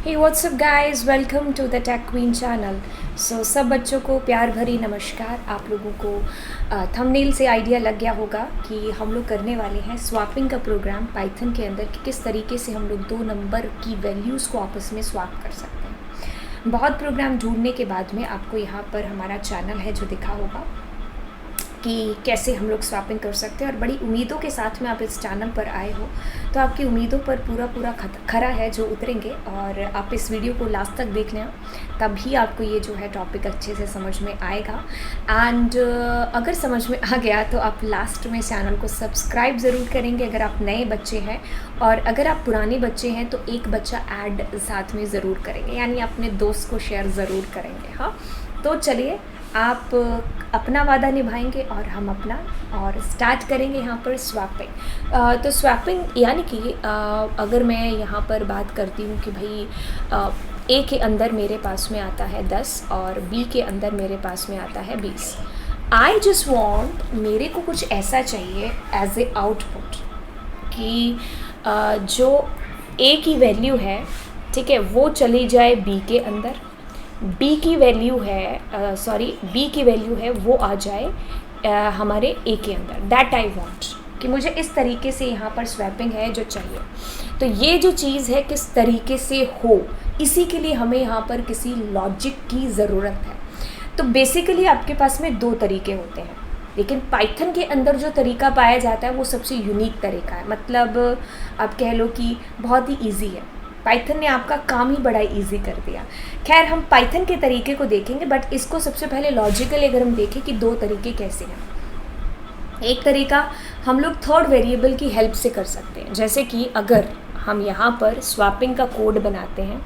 Hey what's up guys, welcome to the tech queen channel. सब बच्चों को प्यार भरी नमस्कार। आप लोगों को थंबनेल से आइडिया लग गया होगा कि हम लोग करने वाले हैं स्वैपिंग का प्रोग्राम पाइथन के अंदर कि किस तरीके से हम लोग दो नंबर की वैल्यूज़ को आपस में स्वैप कर सकते हैं। बहुत प्रोग्राम ढूंढने के बाद में आपको यहाँ पर हमारा चैनल है जो दिखा होगा कि कैसे हम लोग स्वैपिंग कर सकते हैं, और बड़ी उम्मीदों के साथ में आप इस चैनल पर आए हो तो आपकी उम्मीदों पर पूरा खरा है जो उतरेंगे, और आप इस वीडियो को लास्ट तक देख लें, तभी आपको ये जो है टॉपिक अच्छे से समझ में आएगा। एंड अगर समझ में आ गया तो आप लास्ट में चैनल को सब्सक्राइब ज़रूर करेंगे अगर आप नए बच्चे हैं, और अगर आप पुराने बच्चे हैं तो एक बच्चा ऐड साथ में ज़रूर करेंगे, यानी अपने दोस्त को शेयर ज़रूर करेंगे। हाँ, तो चलिए आप अपना वादा निभाएंगे और हम अपना, और स्टार्ट करेंगे यहाँ पर स्वैपिंग। तो स्वैपिंग यानी कि अगर मैं यहाँ पर बात करती हूँ कि भाई ए के अंदर मेरे पास में आता है 10 और बी के अंदर मेरे पास में आता है 20। आई जस्ट वॉन्ट, मेरे को कुछ ऐसा चाहिए एज ए आउटपुट कि जो ए की वैल्यू है, ठीक है, वो चली जाए बी के अंदर, बी की वैल्यू है वो आ जाए हमारे ए के अंदर। दैट आई वांट, कि मुझे इस तरीके से यहाँ पर स्वैपिंग है जो चाहिए। तो ये जो चीज़ है किस तरीके से हो, इसी के लिए हमें यहाँ पर किसी लॉजिक की ज़रूरत है। तो बेसिकली आपके पास में दो तरीके होते हैं, लेकिन पाइथन के अंदर जो तरीका पाया जाता है वो सबसे यूनिक तरीका है। मतलब आप कह लो कि बहुत ही ईजी है, पाइथन ने आपका काम ही बड़ा इजी कर दिया। खैर, हम पाइथन के तरीके को देखेंगे, बट इसको सबसे पहले लॉजिकली अगर हम देखें कि दो तरीके कैसे हैं। एक तरीका हम लोग थर्ड वेरिएबल की हेल्प से कर सकते हैं, जैसे कि अगर हम यहाँ पर स्वैपिंग का कोड बनाते हैं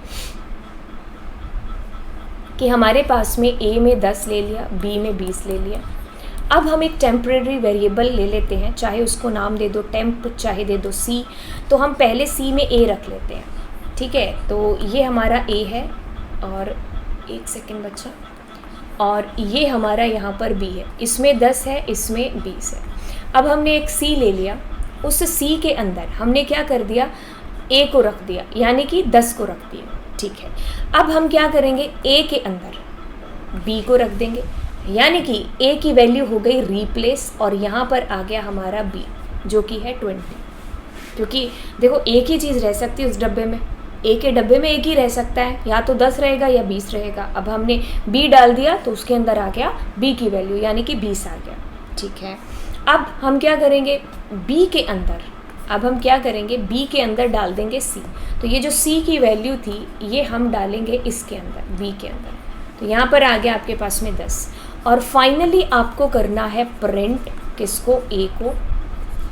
कि हमारे पास में ए में 10 ले लिया, बी में 20 ले लिया। अब हम एक टेम्परेरी वेरिएबल ले लेते हैं, चाहे उसको नाम दे दो टेम्प, चाहे दे दो सी। तो हम पहले सी में ए रख लेते हैं, ठीक है। तो ये हमारा ए है, और एक सेकेंड बच्चा, और ये हमारा यहाँ पर बी है। इसमें 10 है, इसमें 20 है। अब हमने एक सी ले लिया, उस सी के अंदर हमने क्या कर दिया, ए को रख दिया, यानी कि 10 को रख दिया, ठीक है। अब हम क्या करेंगे, ए के अंदर बी को रख देंगे, यानी कि ए की वैल्यू हो गई रिप्लेस, और यहाँ पर आ गया हमारा बी जो कि है 20। क्योंकि देखो एक ही चीज़ रह सकती है उस डब्बे में, ए के डब्बे में एक ही रह सकता है, या तो 10 रहेगा या 20 रहेगा। अब हमने बी डाल दिया तो उसके अंदर आ गया बी की वैल्यू, यानी कि 20 आ गया, ठीक है। अब हम क्या करेंगे, बी के अंदर डाल देंगे सी। तो ये जो सी की वैल्यू थी ये हम डालेंगे इसके अंदर, बी के अंदर। तो यहाँ पर आ गया आपके पास में 10। और फाइनली आपको करना है प्रिंट किसको, ए को,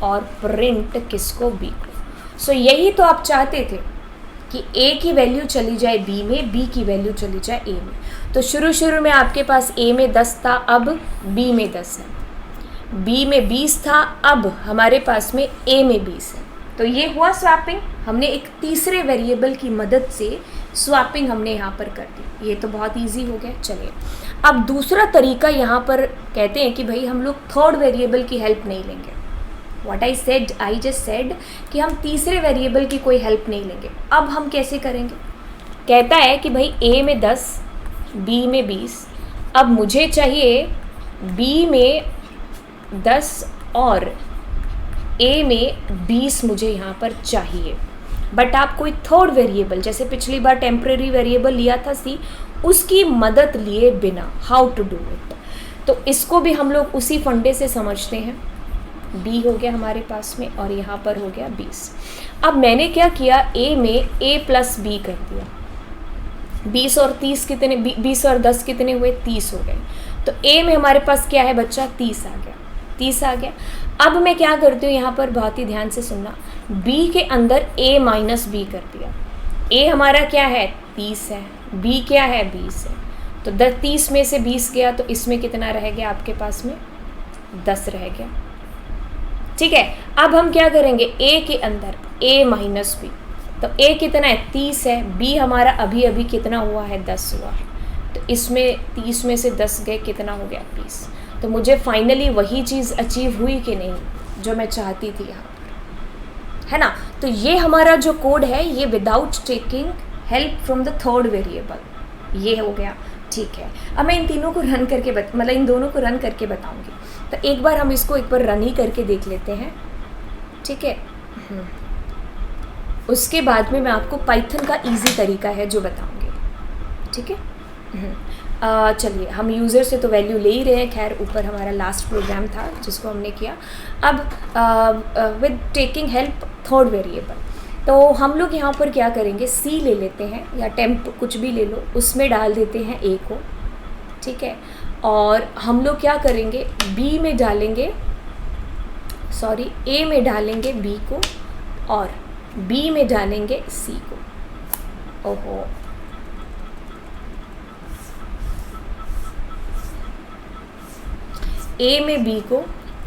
और प्रिंट किसको, बी को। सो यही तो आप चाहते थे कि ए की वैल्यू चली जाए बी में, बी की वैल्यू चली जाए ए में। तो शुरू में आपके पास ए में 10 था, अब बी में 10 है, बी में 20 था, अब हमारे पास में ए में 20 है। तो ये हुआ स्वैपिंग। हमने एक तीसरे वेरिएबल की मदद से स्वैपिंग हमने यहाँ पर कर दी। ये तो बहुत ईजी हो गया। चलिए, अब दूसरा तरीका यहाँ पर कहते हैं कि भाई हम लोग थर्ड वेरिएबल की हेल्प नहीं लेंगे। What I just said कि हम तीसरे वेरिएबल की कोई हेल्प नहीं लेंगे। अब हम कैसे करेंगे, कहता है कि भाई ए में 10, बी में 20। अब मुझे चाहिए बी में 10 और ए में 20 मुझे यहाँ पर चाहिए। बट आप कोई थर्ड वेरिएबल, जैसे पिछली बार टेम्परेरी वेरिएबल लिया था सी, उसकी मदद लिए बिना, हाउ टू डू इट। तो इसको भी हम लोग उसी फंडे से समझते हैं। बी हो गया हमारे पास में, और यहाँ पर हो गया 20। अब मैंने क्या किया, ए में a प्लस बी कर दिया। 20 और 30 कितने, 20 और 10 कितने हुए, 30 हो गए। तो a में हमारे पास क्या है बच्चा, 30 आ गया, 30 आ गया। अब मैं क्या करती हूँ, यहाँ पर बहुत ही ध्यान से सुनना, b के अंदर a माइनस बी कर दिया। a हमारा क्या है, 30 है, b क्या है, 20 है। तो 30 में से 20 गया, तो इसमें कितना रह गया आपके पास में, 10 रह गया, ठीक है। अब हम क्या करेंगे, a के अंदर a माइनस बी। तो a कितना है, 30 है, b हमारा अभी अभी कितना हुआ है, 10 हुआ है। तो इसमें 30 में से 10 गए, कितना हो गया, 20। तो मुझे फाइनली वही चीज़ अचीव हुई कि नहीं जो मैं चाहती थी यहाँ पर, है ना। तो ये हमारा जो कोड है ये without taking help from the third variable, ये हो गया, ठीक है। अब मैं इन तीनों को रन करके मतलब इन दोनों को रन करके बताऊंगी। तो एक बार हम इसको एक बार रन ही करके देख लेते हैं, ठीक है। उसके बाद में मैं आपको पाइथन का इजी तरीका है जो बताऊंगी, ठीक है। चलिए, हम यूज़र से तो वैल्यू ले ही रहे हैं, खैर ऊपर हमारा लास्ट प्रोग्राम था जिसको हमने किया। अब with taking help third variable, तो हम लोग यहाँ पर क्या करेंगे, सी ले लेते हैं या टेम्प कुछ भी ले लो, उसमें डाल देते हैं ए को, ठीक है। और हम लोग क्या करेंगे, बी में डालेंगे, सॉरी ए में डालेंगे बी को और बी में डालेंगे सी को। ओहो, ए में बी को,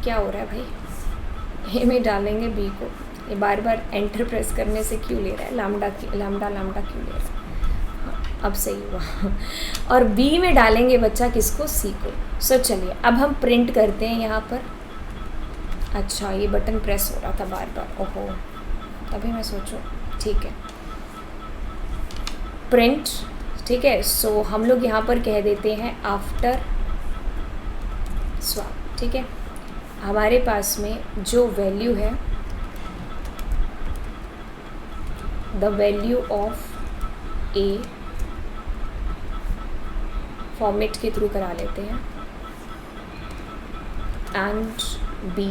क्या हो रहा है भाई, ए में डालेंगे बी को, ये बार बार एंटर प्रेस करने से क्यों ले रहा है, लामडा क्यों ले रहा है, हाँ, अब सही हुआ। और बी में डालेंगे बच्चा किसको, सी को। सो चलिए अब हम प्रिंट करते हैं यहाँ पर। अच्छा, ये बटन प्रेस हो रहा था बार बार, ओहो, तभी मैं सोचूं, ठीक है, प्रिंट, ठीक है। सो हम लोग यहाँ पर कह देते हैं आफ्टर स्वैप, ठीक है। हमारे पास में जो वैल्यू है, the value of A, format के थ्रू करा लेते हैं, एंड बी।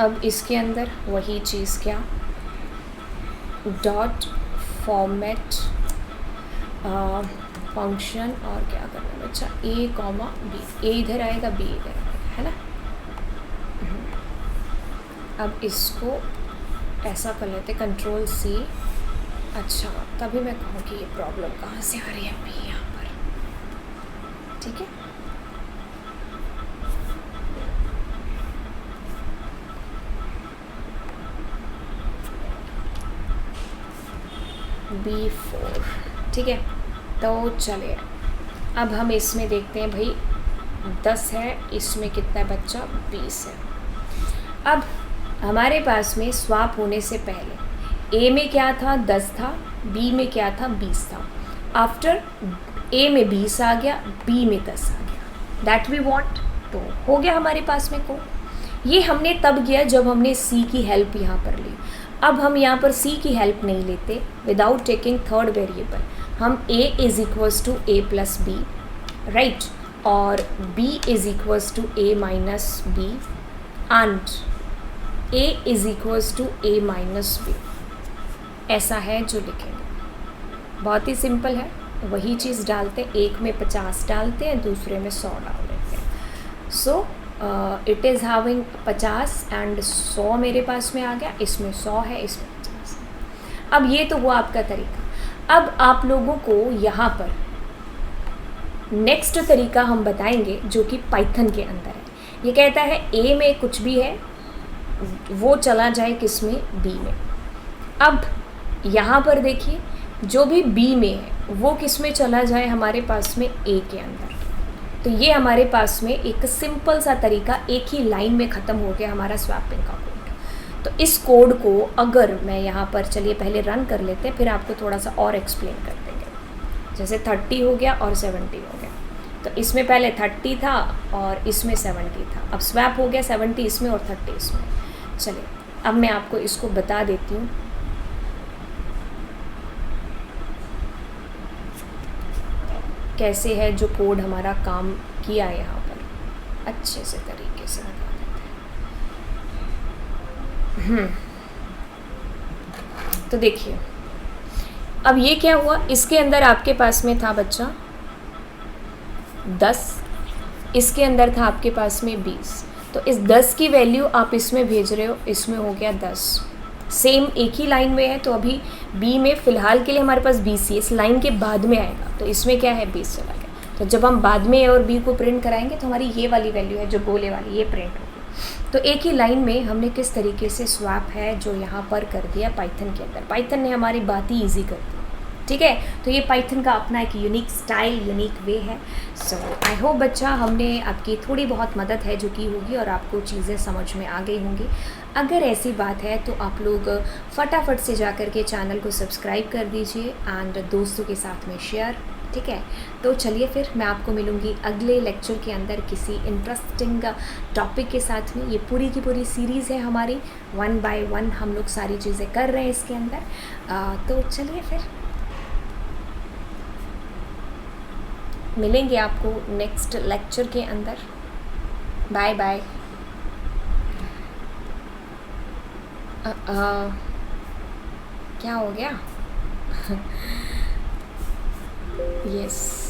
अब इसके अंदर वही चीज़, क्या, डॉट फॉर्मेट फंक्शन, और क्या करना है बच्चा, ए कॉमा बी, ए इधर आएगा, बी इधर आएगा, है ना। अब इसको ऐसा कर लेते, कंट्रोल सी। अच्छा, तभी मैं कहूँ कि ये प्रॉब्लम कहाँ से आ रही है बी यहाँ पर, ठीक है। B4, ठीक है। तो चलिए अब हम इसमें देखते हैं भाई, 10 है, इसमें कितना है बच्चा, 20 है। अब हमारे पास में स्वैप होने से पहले ए में क्या था, 10 था, बी में क्या था, 20 था। आफ्टर ए में 20 आ गया, बी में 10 आ गया, दैट वी वांट, तो हो गया हमारे पास में को। ये हमने तब किया जब हमने सी की हेल्प यहाँ पर ली। अब हम यहाँ पर सी की हेल्प नहीं लेते, विदाउट टेकिंग थर्ड वेरिएबल हम a is equals to a plus b, right, और b is equals to a minus b, and a is equals to a minus b, ऐसा है जो लिखेंगे। बहुत ही सिंपल है, वही चीज़ डालते हैं, एक में 50 डालते हैं, दूसरे में 100 डाल देते हैं। So it is having 50 and 100 मेरे पास में आ गया, इसमें 100 है, इसमें 50 है। अब ये तो हुआ आपका तरीका। अब आप लोगों को यहाँ पर नेक्स्ट तरीका हम बताएंगे जो कि पाइथन के अंदर है। ये कहता है ए में कुछ भी है वो चला जाए किस में, बी में। अब यहाँ पर देखिए, जो भी बी में है वो किस में चला जाए, हमारे पास में ए के अंदर। तो ये हमारे पास में एक सिंपल सा तरीका, एक ही लाइन में ख़त्म हो गया हमारा स्वैपिंग का कोड। तो इस कोड को अगर मैं यहाँ पर, चलिए पहले रन कर लेते हैं, फिर आपको थोड़ा सा और एक्सप्लेन कर देंगे। जैसे 30 हो गया और 70 हो गया, तो इसमें पहले 30 था और इसमें 70 था। अब स्वैप हो गया 70 इसमें और 30 इसमें। चलिए अब मैं आपको इसको बता देती हूँ। कैसे है जो कोड हमारा काम किया है यहाँ पर, अच्छे से तरीके से बता देते हैं। तो देखिए अब ये क्या हुआ, इसके अंदर आपके पास में था बच्चा 10, इसके अंदर था आपके पास में 20। तो इस 10 की वैल्यू आप इसमें भेज रहे हो, इसमें हो गया 10। सेम एक ही लाइन में है, तो अभी बी में फ़िलहाल के लिए हमारे पास 20 ही, इस लाइन के बाद में आएगा, तो इसमें क्या है 20 चला गया। तो जब हम बाद में ए और बी को प्रिंट कराएंगे तो हमारी ये वाली वैल्यू है जो गोले वाली, ये प्रिंट होगी। तो एक ही लाइन में हमने किस तरीके से स्वैप है जो यहाँ पर कर दिया पाइथन के अंदर। पाइथन ने हमारी बात ही ईजी कर दी, ठीक है। तो ये पाइथन का अपना एक यूनिक स्टाइल, यूनिक वे है। सो आई होप बच्चा हमने आपकी थोड़ी बहुत मदद है जो की होगी और आपको चीज़ें समझ में आ गई होंगी। अगर ऐसी बात है तो आप लोग फटाफट से जा कर के चैनल को सब्सक्राइब कर दीजिए एंड दोस्तों के साथ में शेयर, ठीक है। तो चलिए फिर मैं आपको मिलूँगी अगले लेक्चर के अंदर किसी इंटरेस्टिंग टॉपिक के साथ में। ये पूरी की पूरी सीरीज़ है हमारी, 1 बाय 1 हम लोग सारी चीज़ें कर रहे हैं इसके अंदर। तो चलिए फिर मिलेंगे आपको नेक्स्ट लेक्चर के अंदर। Bye bye. क्या हो गया? यस